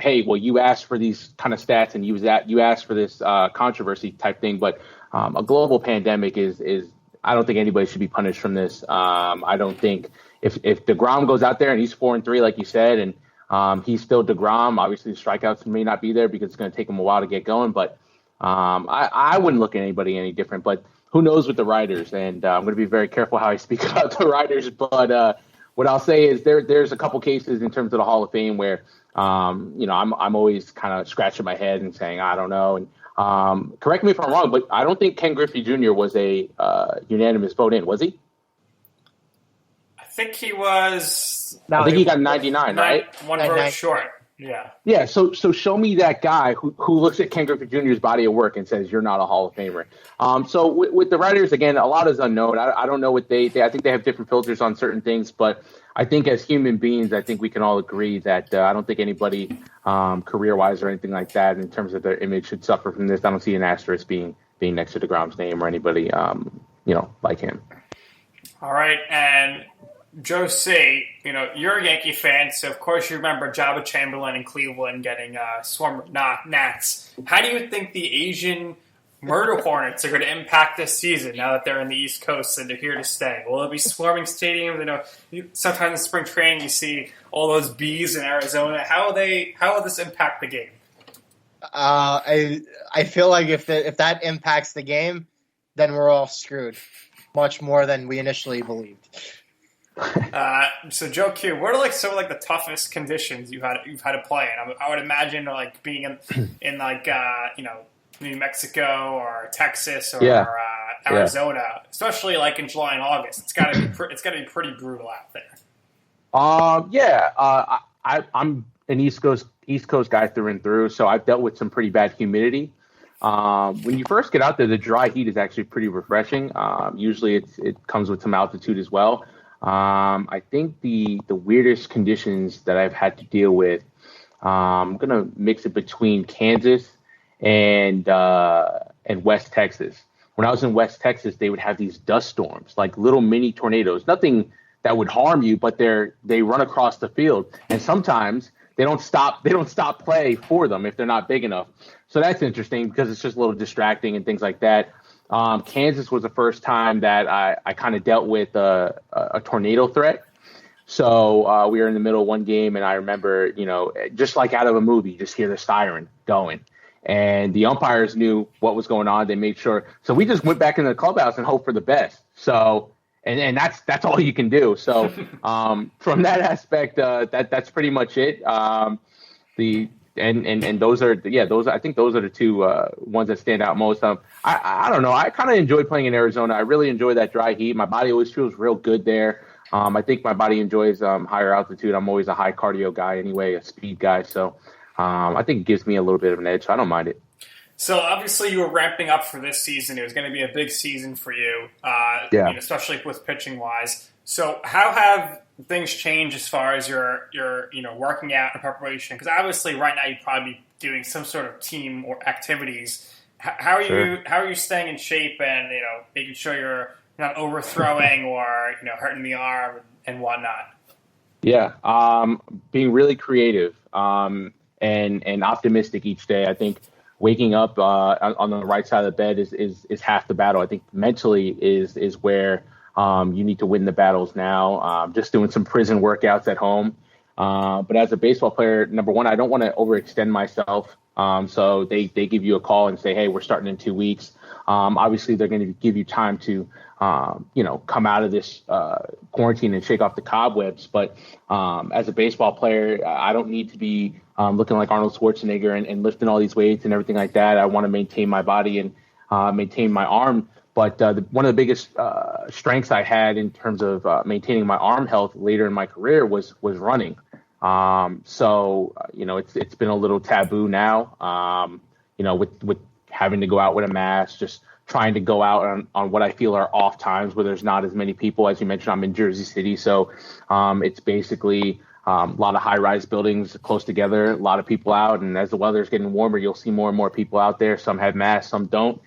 hey, well, you asked for these kind of stats and you asked for this controversy type thing. But a global pandemic is I don't think anybody should be punished from this. I don't think if DeGrom goes out there and he's 4-3, like you said, and he's still DeGrom, obviously the strikeouts may not be there because it's going to take him a while to get going. But I wouldn't look at anybody any different. But who knows with the writers? And I'm going to be very careful how I speak about the writers. But what I'll say is there's a couple cases in terms of the Hall of Fame where I'm always kind of scratching my head and saying I don't know. And correct me if I'm wrong, but I don't think Ken Griffey Jr. was a unanimous vote in, was he? I think he was. No, I think he got 99, right? One vote short. Yeah. Yeah. So show me that guy who looks at Ken Griffey Jr.'s body of work and says you're not a Hall of Famer. So with the writers, again, a lot is unknown. I don't know what they I think they have different filters on certain things, but I think as human beings, I think we can all agree that I don't think anybody career-wise or anything like that in terms of their image should suffer from this. I don't see an asterisk being next to DeGrom's name or anybody like him. All right, and Joe C., you're a Yankee fan, so of course you remember Jabba Chamberlain in Cleveland getting swarmed with gnats. How do you think the Asian murder hornets are going to impact this season now that they're in the East Coast and they're here to stay? Will it be swarming stadiums? Sometimes in spring training you see all those bees in Arizona. How will this impact the game? I feel like if that impacts the game, then we're all screwed, much more than we initially believed. So Joe Q, what are some of the toughest conditions you've had to play in? I would imagine being in New Mexico or Texas or Arizona, especially in July and August. It's got to be pretty brutal out there. I'm an East Coast guy through and through, so I've dealt with some pretty bad humidity. When you first get out there, the dry heat is actually pretty refreshing. Usually it comes with some altitude as well. I think the weirdest conditions that I've had to deal with, I'm going to mix it between Kansas and West Texas. When I was in West Texas, they would have these dust storms, like little mini tornadoes, nothing that would harm you, but they run across the field. And sometimes they don't stop play for them if they're not big enough. So that's interesting because it's just a little distracting and things like that. Kansas was the first time that I kind of dealt with a tornado threat. So we were in the middle of one game, and I remember, just like out of a movie, you just hear the siren going. And the umpires knew what was going on. They made sure. So we just went back into the clubhouse and hoped for the best. So and that's all you can do. So from that aspect, that's pretty much it. And those are I think those are the two ones that stand out most. I don't know. I kind of enjoy playing in Arizona. I really enjoy that dry heat. My body always feels real good there. I think my body enjoys higher altitude. I'm always a high cardio guy anyway, a speed guy. So I think it gives me a little bit of an edge. So I don't mind it. So obviously you were ramping up for this season. It was going to be a big season for you, especially with pitching wise. So how have things changed as far as your working out and preparation? Because obviously right now you'd probably be doing some sort of team or activities. How are you staying in shape and making sure you're not overthrowing or hurting the arm and whatnot? Yeah, being really creative and optimistic each day. I think waking up on the right side of the bed is half the battle. I think mentally is where you need to win the battles now. Just doing some prison workouts at home. But as a baseball player, number one, I don't want to overextend myself. So they give you a call and say, hey, we're starting in 2 weeks. Obviously, they're going to give you time to, come out of this quarantine and shake off the cobwebs. But as a baseball player, I don't need to be looking like Arnold Schwarzenegger and lifting all these weights and everything like that. I want to maintain my body and maintain my arm. But one of the biggest strengths I had in terms of maintaining my arm health later in my career was running. So it's been a little taboo now, with having to go out with a mask, just trying to go out on what I feel are off times where there's not as many people. As you mentioned, I'm in Jersey City. So it's basically a lot of high-rise buildings close together, a lot of people out. And as the weather's getting warmer, you'll see more and more people out there. Some have masks, some don't.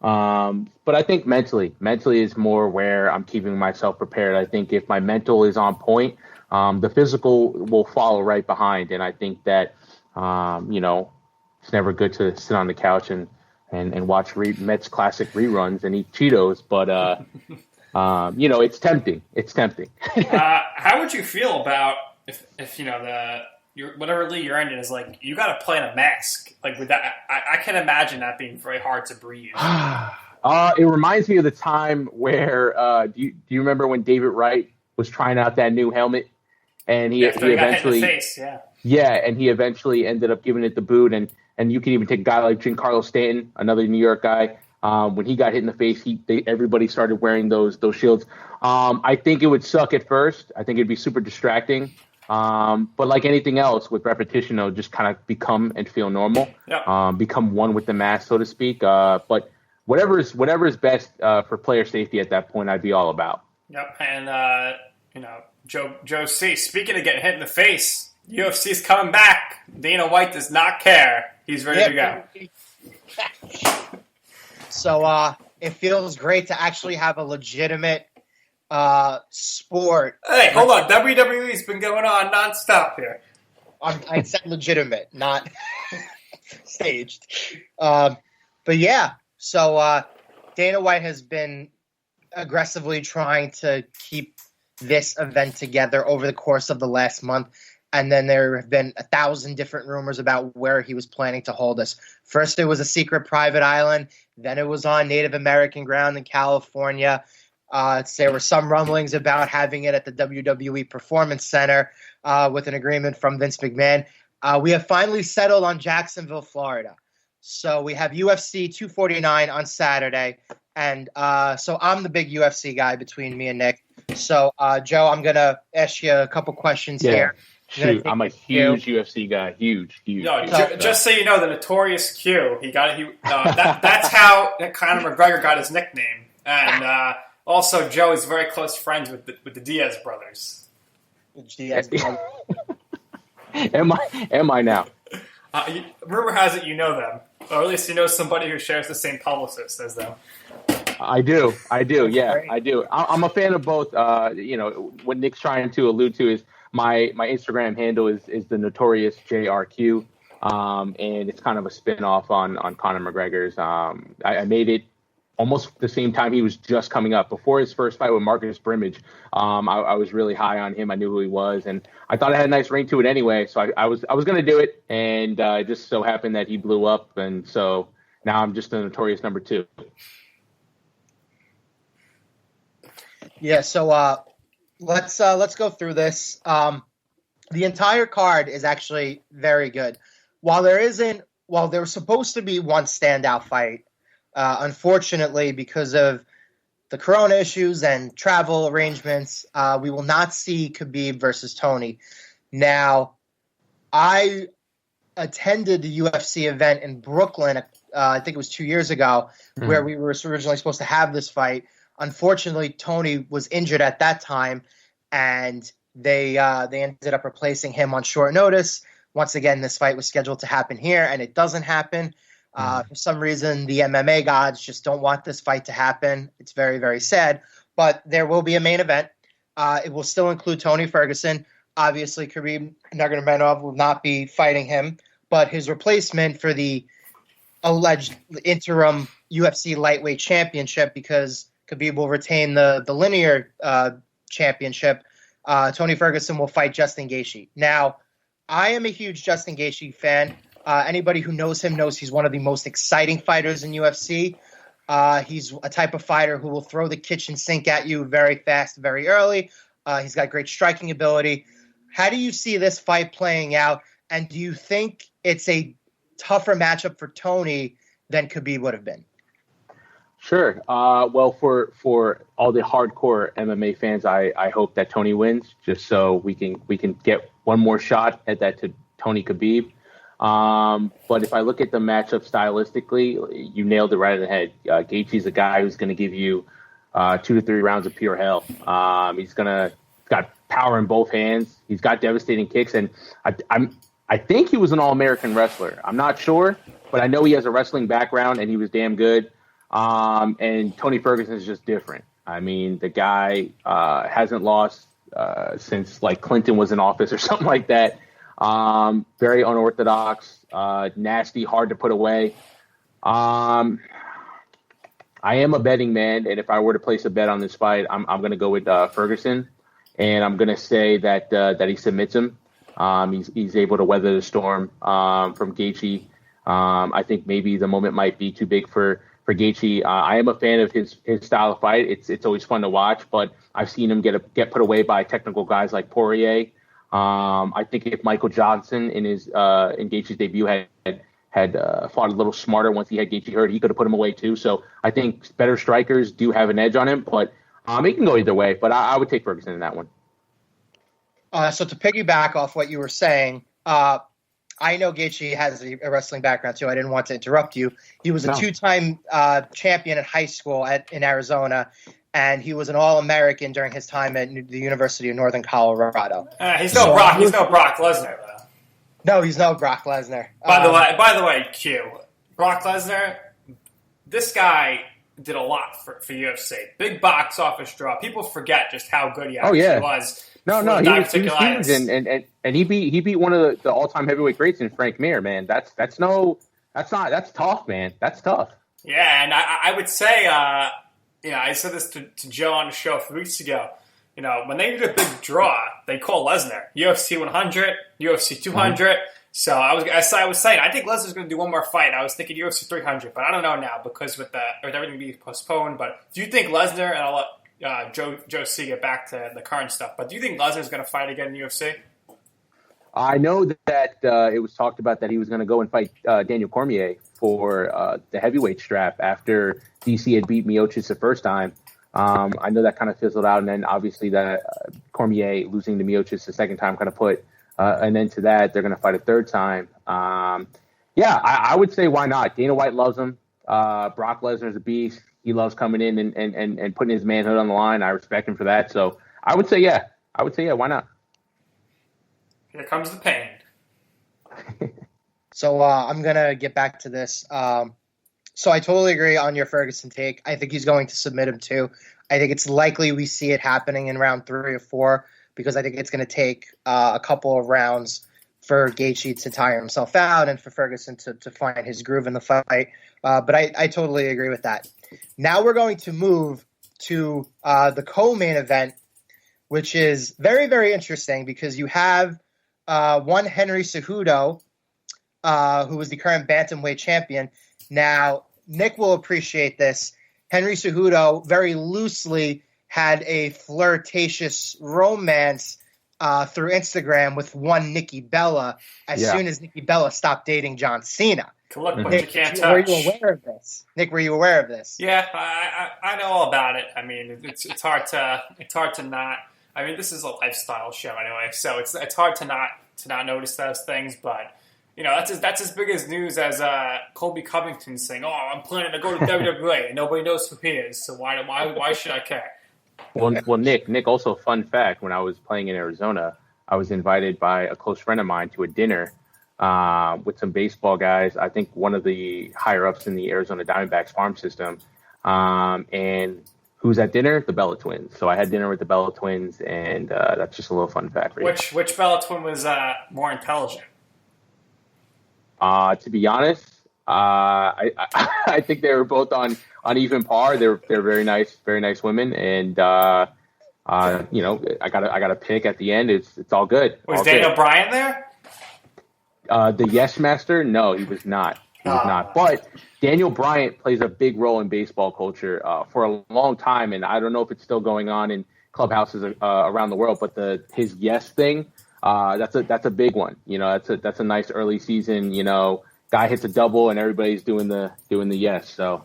But I think mentally is more where I'm keeping myself prepared. I think if my mental is on point, the physical will follow right behind. And I think that It's never good to sit on the couch and watch Mets classic reruns and eat Cheetos, but it's tempting. It's tempting. How would you feel about if whatever league you're in is like you got to play in a mask? Like with that, I can imagine that being very hard to breathe. It reminds me of the time where do you remember when David Wright was trying out that new helmet, and he eventually got hit in the face, and he eventually ended up giving it the boot, and you can even take a guy like Giancarlo Stanton, another New York guy. When he got hit in the face, everybody started wearing those shields. I think it would suck at first. I think it'd be super distracting. But like anything else, with repetition, it'll just kind of become and feel normal. Yep. Become one with the mask, so to speak. But whatever is best for player safety at that point, I'd be all about. Yep. And Joe C. Speaking of getting hit in the face, UFC's coming back. Dana White does not care. He's ready to go. So it feels great to actually have a legitimate sport. Hey, hold on. WWE's been going on nonstop here. I said legitimate, not staged. But yeah, so Dana White has been aggressively trying to keep this event together over the course of the last month. And then there have been 1,000 different rumors about where he was planning to hold us. First, it was a secret private island. Then it was on Native American ground in California. There were some rumblings about having it at the WWE Performance Center with an agreement from Vince McMahon. We have finally settled on Jacksonville, Florida. So we have UFC 249 on Saturday. And so I'm the big UFC guy between me and Nick. So, Joe, I'm going to ask you a couple questions here. Shoot, I'm a huge UFC guy. Huge. No, just so you know, the Notorious Q. That's how Conor McGregor got his nickname. And also, Joe is very close friends with the Diaz brothers. Am I now? Rumor has it you know them, or at least you know somebody who shares the same publicist as them. I do. Yeah, I do. I'm a fan of both. What Nick's trying to allude to is my Instagram handle is the Notorious JRQ, and it's kind of a spin-off on Conor McGregor's. I made it almost the same time he was just coming up. Before his first fight with Marcus Brimage, I was really high on him. I knew who he was, and I thought it had a nice ring to it anyway. So I was going to do it, and it just so happened that he blew up, and so now I'm just the Notorious number 2. Yeah, so let's go through this. The entire card is actually very good. While there was supposed to be one standout fight, unfortunately, because of the Corona issues and travel arrangements, we will not see Khabib versus Tony. Now, I attended the UFC event in Brooklyn, I think it was 2 years ago, where we were originally supposed to have this fight. Unfortunately, Tony was injured at that time, and they ended up replacing him on short notice. Once again, this fight was scheduled to happen here, and it doesn't happen. For some reason, the MMA gods just don't want this fight to happen. It's very, very sad. But there will be a main event. It will still include Tony Ferguson. Obviously, Khabib Nurmagomedov will not be fighting him, but his replacement for the alleged interim UFC lightweight championship, because Khabib will retain the linear championship, Tony Ferguson will fight Justin Gaethje. Now, I am a huge Justin Gaethje fan. Anybody who knows him knows he's one of the most exciting fighters in UFC. He's a type of fighter who will throw the kitchen sink at you very fast, very early. He's got great striking ability. How do you see this fight playing out? And do you think it's a tougher matchup for Tony than Khabib would have been? Sure. Well, for all the hardcore MMA fans, I hope that Tony wins, just so we can get one more shot at that to Tony Khabib. But if I look at the matchup stylistically, you nailed it right on the head. Gaethje's a guy who's going to give you 2 to 3 rounds of pure hell. He's got power in both hands. He's got devastating kicks, and I think he was an All-American wrestler. I'm not sure, but I know he has a wrestling background, and he was damn good. And Tony Ferguson is just different. I mean, the guy hasn't lost since like Clinton was in office or something like that. Very unorthodox, nasty, hard to put away. I am a betting man, and if I were to place a bet on this fight, I'm going to go with Ferguson, and I'm going to say that he submits him. He's able to weather the storm from Gaethje. I think maybe the moment might be too big for Gaethje. I am a fan of his style of fight. It's always fun to watch, but I've seen him get put away by technical guys like Poirier. I think if Michael Johnson in Gaethje's debut had fought a little smarter once he had Gaethje hurt, he could have put him away too. So I think better strikers do have an edge on him, but it can go either way. But I would take Ferguson in that one. So to piggyback off what you were saying, I know Gaethje has a wrestling background too. I didn't want to interrupt you. He was a two-time champion in high school in Arizona, and he was an All-American during his time at the University of Northern Colorado. He's no Brock Lesnar, though. No, he's no Brock Lesnar. By the way, Q, Brock Lesnar, this guy did a lot for UFC. Big box office draw. People forget just how good he actually was. No, he was huge, and he beat one of the all-time heavyweight greats in Frank Mir, man. That's tough, man. That's tough. Yeah, and I would say, I said this to Joe on the show a few weeks ago. When they need a big draw, they call Lesnar. UFC 100, UFC 200. Mm-hmm. So I was saying, I think Lesnar's going to do one more fight. I was thinking UFC 300, but I don't know now because with everything being postponed. But do you think Lesnar, and I'll let Joe C get back to the current stuff, but do you think Lesnar's going to fight again in UFC? I know that it was talked about that he was going to go and fight Daniel Cormier for the heavyweight strap after DC had beat Miocic the first time. I know that kind of fizzled out, and then obviously that Cormier losing to Miocic the second time kind of put an end to that. They're going to fight a third time. I would say why not? Dana White loves him. Brock Lesnar's a beast. He loves coming in and putting his manhood on the line. I respect him for that. So I would say yeah. Why not? Here comes the pain. So I'm going to get back to this. So I totally agree on your Ferguson take. I think he's going to submit him too. I think it's likely we see it happening in round 3 or 4 because I think it's going to take a couple of rounds for Gaethje to tire himself out and for Ferguson to find his groove in the fight. But I totally agree with that. Now we're going to move to the co-main event, which is very, very interesting because you have one Henry Cejudo, who is the current bantamweight champion. Now, Nick will appreciate this. Henry Cejudo very loosely had a flirtatious romance through Instagram with one Nikki Bella as soon as Nikki Bella stopped dating John Cena. Look what you can't touch. Were you aware of this? Nick, were you aware of this? Yeah, I know all about it. I mean, it's hard to not. I mean, this is a lifestyle show anyway, so it's hard to not notice those things. But that's as big as news as Colby Covington saying, "Oh, I'm planning to go to WWE," and nobody knows who he is. So why should I care? Well, Nick. Also, fun fact: when I was playing in Arizona, I was invited by a close friend of mine to a dinner with some baseball guys. I think one of the higher ups in the Arizona Diamondbacks farm system. And who's at dinner? The Bella Twins. So I had dinner with the Bella Twins, and that's just a little fun fact for you. Which Bella Twin was more intelligent? To be honest, I think they were both on even par. They're very nice women, and I got a pick at the end. It's all good. Was Daniel Bryan there? The Yes Master? No, he was not. But Daniel Bryant plays a big role in baseball culture for a long time, and I don't know if it's still going on in clubhouses around the world. But his Yes thing, that's a big one. That's a nice early season. Guy hits a double, and everybody's doing the Yes. So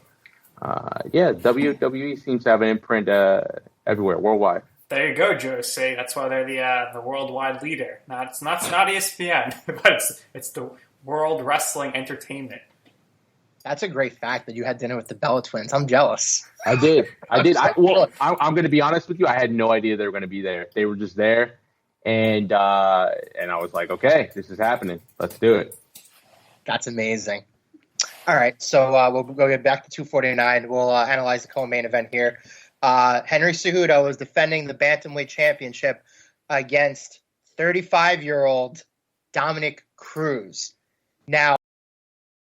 WWE seems to have an imprint everywhere, worldwide. There you go, Joe. Say that's why they're the worldwide leader. It's not ESPN, but it's the World Wrestling Entertainment. That's a great fact that you had dinner with the Bella Twins. I'm jealous. I did. I'm going to be honest with you. I had no idea they were going to be there. They were just there, and I was like, okay, this is happening. Let's do it. That's amazing. All right, so we'll go get back to 249. We'll analyze the co-main event here. Henry Cejudo is defending the Bantamweight Championship against 35-year-old Dominic Cruz. Now,